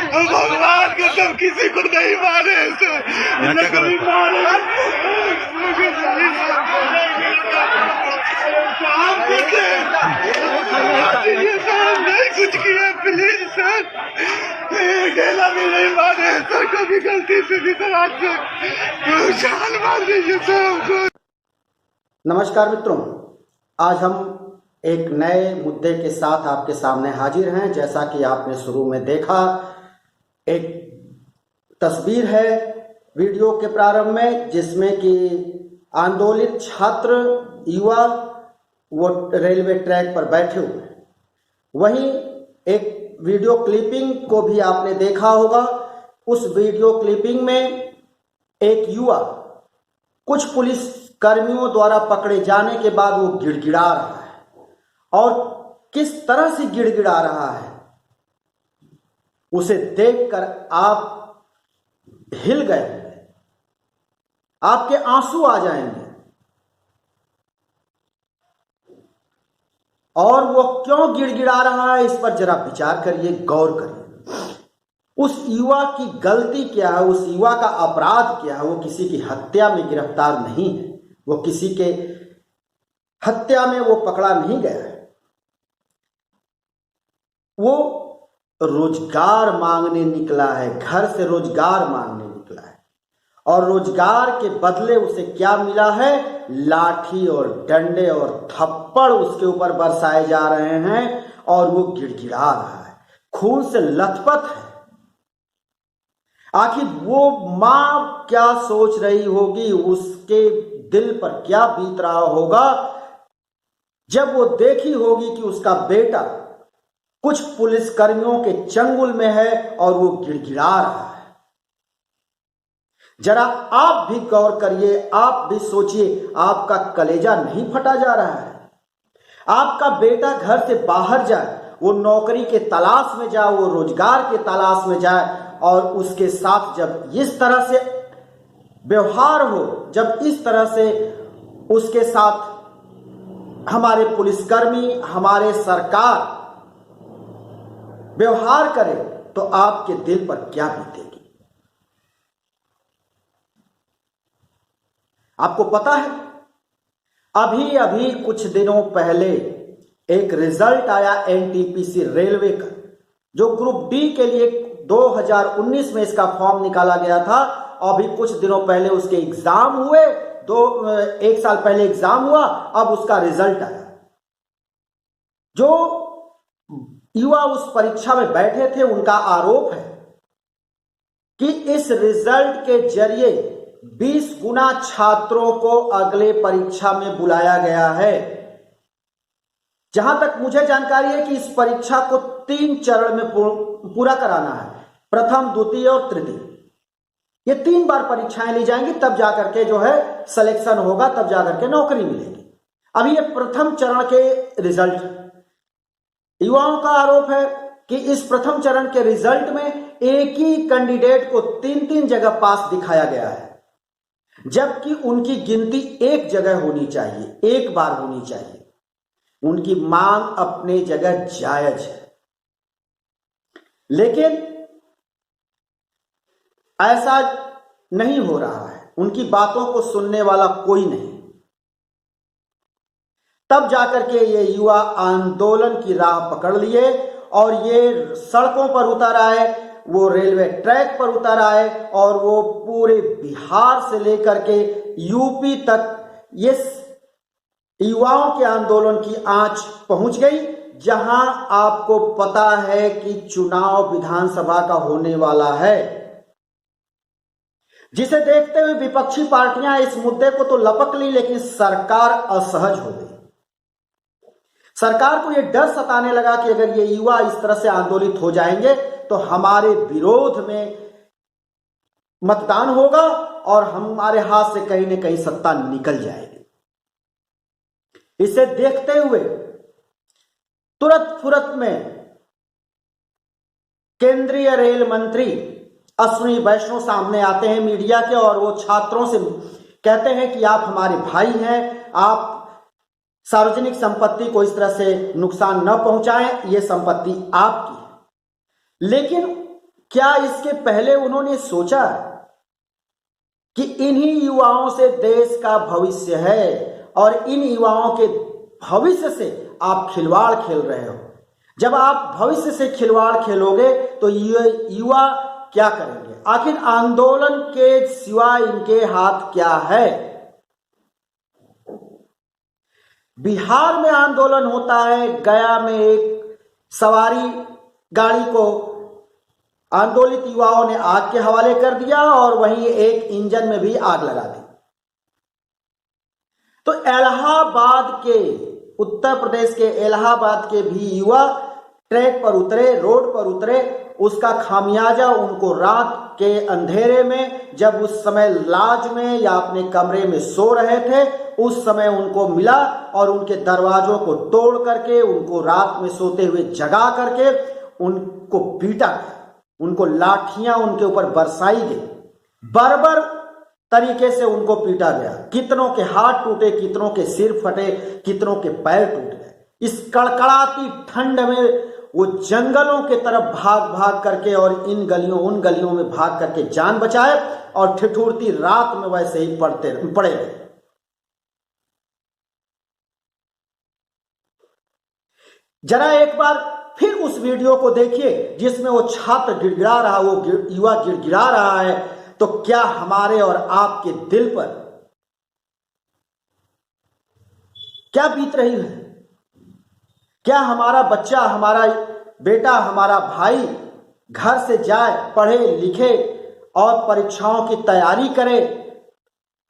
भगवान के सब किसी को नहीं मारे ऐसे नहीं कुछ किया प्लीज सर अकेला भी नहीं मारे सर कभी गलती से भी सर आज जान मार दीजिए सर हमको। नमस्कार मित्रों, आज हम एक नए मुद्दे के साथ आपके सामने हाजिर हैं। जैसा कि आपने शुरू में देखा, एक तस्वीर है वीडियो के प्रारंभ में जिसमें कि आंदोलित छात्र युवा वो रेलवे ट्रैक पर बैठे हुए हैं। वहीं एक वीडियो क्लिपिंग को भी आपने देखा होगा। उस वीडियो क्लिपिंग में एक युवा कुछ पुलिस कर्मियों द्वारा पकड़े जाने के बाद वो गिड़गिड़ा रहा है, और किस तरह से गिड़गिड़ा रहा है उसे देखकर आप हिल गए होंगे, आपके आंसू आ जाएंगे। और वो क्यों गिड़गिड़ा रहा है इस पर जरा विचार करिए, गौर करिए। उस युवा की गलती क्या है, उस युवा का अपराध क्या है? वो किसी की हत्या में गिरफ्तार नहीं है, वो किसी के हत्या में वो पकड़ा नहीं गया है। वो रोजगार मांगने निकला है, घर से रोजगार मांगने निकला है, और रोजगार के बदले उसे क्या मिला है? लाठी और डंडे और थप्पड़ उसके ऊपर बरसाए जा रहे हैं, और वो गिड़गिड़ा रहा है, खून से लथपथ है। आखिर वो मां क्या सोच रही होगी, उसके दिल पर क्या बीत रहा होगा जब वो देखी होगी कि उसका बेटा कुछ पुलिसकर्मियों के चंगुल में है और वो गिड़गिड़ा रहा है। जरा आप भी गौर करिए, आप भी सोचिए, आपका कलेजा नहीं फटा जा रहा है? आपका बेटा घर से बाहर जाए, वो नौकरी के तलाश में जाए, वो रोजगार के तलाश में जाए, और उसके साथ जब इस तरह से व्यवहार हो, जब इस तरह से उसके साथ हमारे पुलिसकर्मी, हमारे सरकार व्यवहार करे, तो आपके दिल पर क्या बीतेगी? आपको पता है, अभी अभी कुछ दिनों पहले एक रिजल्ट आया एनटीपीसी रेलवे का, जो ग्रुप डी के लिए 2019 में इसका फॉर्म निकाला गया था। अभी कुछ दिनों पहले उसके एग्जाम हुए, एक साल पहले एग्जाम हुआ, अब उसका रिजल्ट आया। जो युवा उस परीक्षा में बैठे थे, उनका आरोप है कि इस रिजल्ट के जरिए 20 गुना छात्रों को अगले परीक्षा में बुलाया गया है। जहां तक मुझे जानकारी है कि इस परीक्षा को 3 चरण में पूरा कराना है, प्रथम, द्वितीय और तृतीय। ये 3 बार परीक्षाएं ली जाएंगी, तब जाकर के जो है सिलेक्शन होगा, तब जाकर के नौकरी मिलेगी। अभी ये प्रथम चरण के रिजल्ट, युवाओं का आरोप है कि इस प्रथम चरण के रिजल्ट में एक ही कैंडिडेट को 3-3 जगह पास दिखाया गया है, जबकि उनकी गिनती एक जगह होनी चाहिए, एक बार होनी चाहिए। उनकी मांग अपने जगह जायज है, लेकिन ऐसा नहीं हो रहा है। उनकी बातों को सुनने वाला कोई नहीं। तब जाकर के ये युवा आंदोलन की राह पकड़ लिए और ये सड़कों पर उतर आए, वो रेलवे ट्रैक पर उतर आए, और वो पूरे बिहार से लेकर के यूपी तक ये युवाओं के आंदोलन की आंच पहुंच गई। जहां आपको पता है कि चुनाव विधानसभा का होने वाला है, जिसे देखते हुए विपक्षी पार्टियां इस मुद्दे को तो लपक ली, लेकिन सरकार असहज हो गई। सरकार को यह डर सताने लगा कि अगर ये युवा इस तरह से आंदोलित हो जाएंगे तो हमारे विरोध में मतदान होगा और हमारे हाथ से कहीं न कहीं सत्ता निकल जाएगी। इसे देखते हुए तुरंत फुरत में केंद्रीय रेल मंत्री अश्विनी वैष्णव सामने आते हैं मीडिया के, और वो छात्रों से कहते हैं कि आप हमारे भाई हैं, आप सार्वजनिक संपत्ति को इस तरह से नुकसान न पहुंचाएं, ये संपत्ति आपकी है। लेकिन क्या इसके पहले उन्होंने सोचा कि इन्हीं युवाओं से देश का भविष्य है और इन युवाओं के भविष्य से आप खिलवाड़ खेल रहे हो? जब आप भविष्य से खिलवाड़ खेलोगे तो ये युवा क्या करेंगे? आखिर आंदोलन के सिवा इनके हाथ क्या है? बिहार में आंदोलन होता है, गया में एक सवारी गाड़ी को आंदोलित युवाओं ने आग के हवाले कर दिया और वहीं एक इंजन में भी आग लगा दी। तो इलाहाबाद के, उत्तर प्रदेश के इलाहाबाद के भी युवा ट्रैक पर उतरे, रोड पर उतरे। उसका खामियाजा उनको रात के अंधेरे में, जब उस समय लाज में या अपने कमरे में सो रहे थे, उस समय उनको मिला और उनके दरवाजों को तोड़ करके, उनको रात में सोते हुए जगा करके उनको पीटा गया। उनको लाठियां उनके ऊपर बरसाई गई, बर्बर तरीके से उनको पीटा गया। कितनों के हाथ टूटे, कितनों के सिर फटे, कितनों के पैर टूट गए। इस कड़कड़ाती ठंड में वो जंगलों के तरफ भाग भाग करके और इन गलियों उन गलियों में भाग करके जान बचाए और ठिठुरती रात में वैसे ही पड़े रहे। जरा एक बार फिर उस वीडियो को देखिए जिसमें वो छात्र गिड़गिड़ा रहा, वो युवा गिड़गिड़ा रहा है। तो क्या हमारे और आपके दिल पर क्या बीत रही है? क्या हमारा बच्चा, हमारा बेटा, हमारा भाई घर से जाए, पढ़े लिखे और परीक्षाओं की तैयारी करे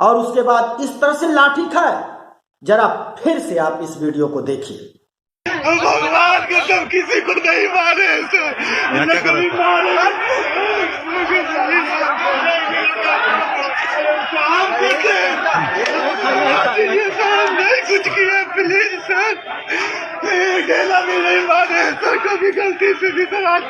और उसके बाद इस तरह से लाठी खाए? जरा फिर से आप इस वीडियो को देखिए। भगवान कसम किसी को नहीं मारे ऐसे, नहीं मारे। ये सर नहीं कुछ किया, प्लीज सर, अकेला भी नहीं मारे सर, कभी गलती से भी सर, आज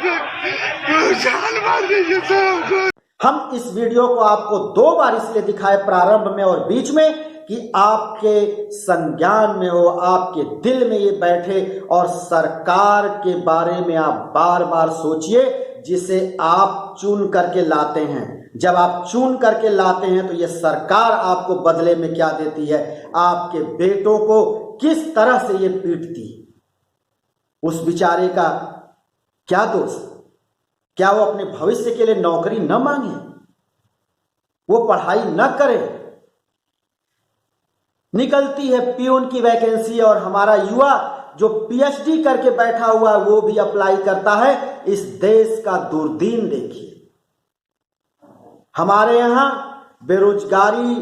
जान मार दीजिए सर हमको। हम इस वीडियो को आपको 2 बार इसलिए दिखाए, प्रारंभ में और बीच में, कि आपके संज्ञान में हो, आपके दिल में ये बैठे और सरकार के बारे में आप बार बार सोचिए जिसे आप चुन करके लाते हैं। जब आप चुन करके लाते हैं तो ये सरकार आपको बदले में क्या देती है? आपके बेटों को किस तरह से ये पीटती है। उस बेचारे का क्या दोष? क्या वो अपने भविष्य के लिए नौकरी न मांगे, वो पढ़ाई न करे? निकलती है पियून की वैकेंसी और हमारा युवा जो पीएचडी करके बैठा हुआ है वो भी अप्लाई करता है। इस देश का दुर्दीन देखिए। हमारे यहां बेरोजगारी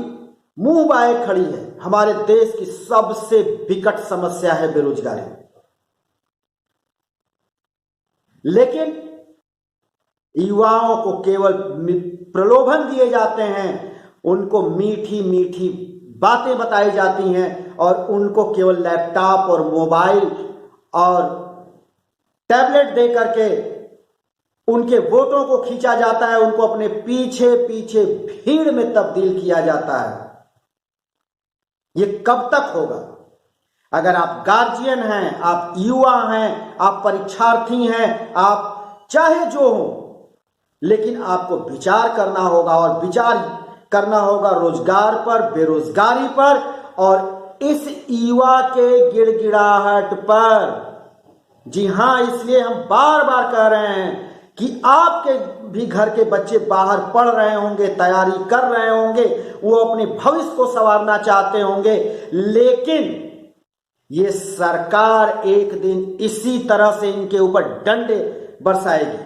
मुंह बाए खड़ी है। हमारे देश की सबसे विकट समस्या है बेरोजगारी। लेकिन युवाओं को केवल प्रलोभन दिए जाते हैं, उनको मीठी मीठी बातें बताई जाती हैं और उनको केवल लैपटॉप और मोबाइल और टैबलेट दे करके उनके वोटों को खींचा जाता है, उनको अपने पीछे पीछे भीड़ में तब्दील किया जाता है। ये कब तक होगा? अगर आप गार्जियन हैं, आप युवा हैं, आप परीक्षार्थी हैं, आप चाहे जो हो, लेकिन आपको विचार करना होगा और विचार करना होगा रोजगार पर, बेरोजगारी पर और इस युवा के गिड़गिड़ाहट पर। जी हां, इसलिए हम बार बार कह रहे हैं कि आपके भी घर के बच्चे बाहर पढ़ रहे होंगे, तैयारी कर रहे होंगे, वो अपने भविष्य को संवारना चाहते होंगे, लेकिन ये सरकार एक दिन इसी तरह से इनके ऊपर डंडे बरसाएगी।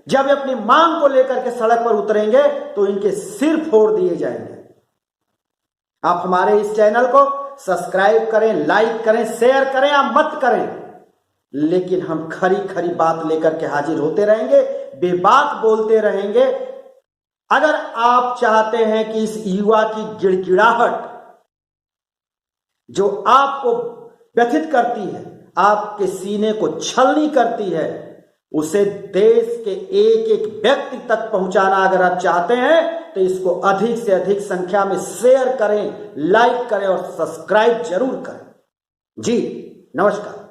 जब ये अपनी मांग को लेकर के सड़क पर उतरेंगे तो इनके सिर फोड़ दिए जाएंगे। आप हमारे इस चैनल को सब्सक्राइब करें, लाइक करें, शेयर करें या मत करें, लेकिन हम खरी खरी बात लेकर के हाजिर होते रहेंगे, बेबाक बोलते रहेंगे। अगर आप चाहते हैं कि इस युवा की गिड़गिड़ाहट जो आपको व्यथित करती है, आपके सीने को छलनी करती है, उसे देश के एक एक व्यक्ति तक पहुंचाना अगर आप चाहते हैं तो इसको अधिक से अधिक संख्या में शेयर करें, लाइक करें और सब्सक्राइब जरूर करें। जी नमस्कार।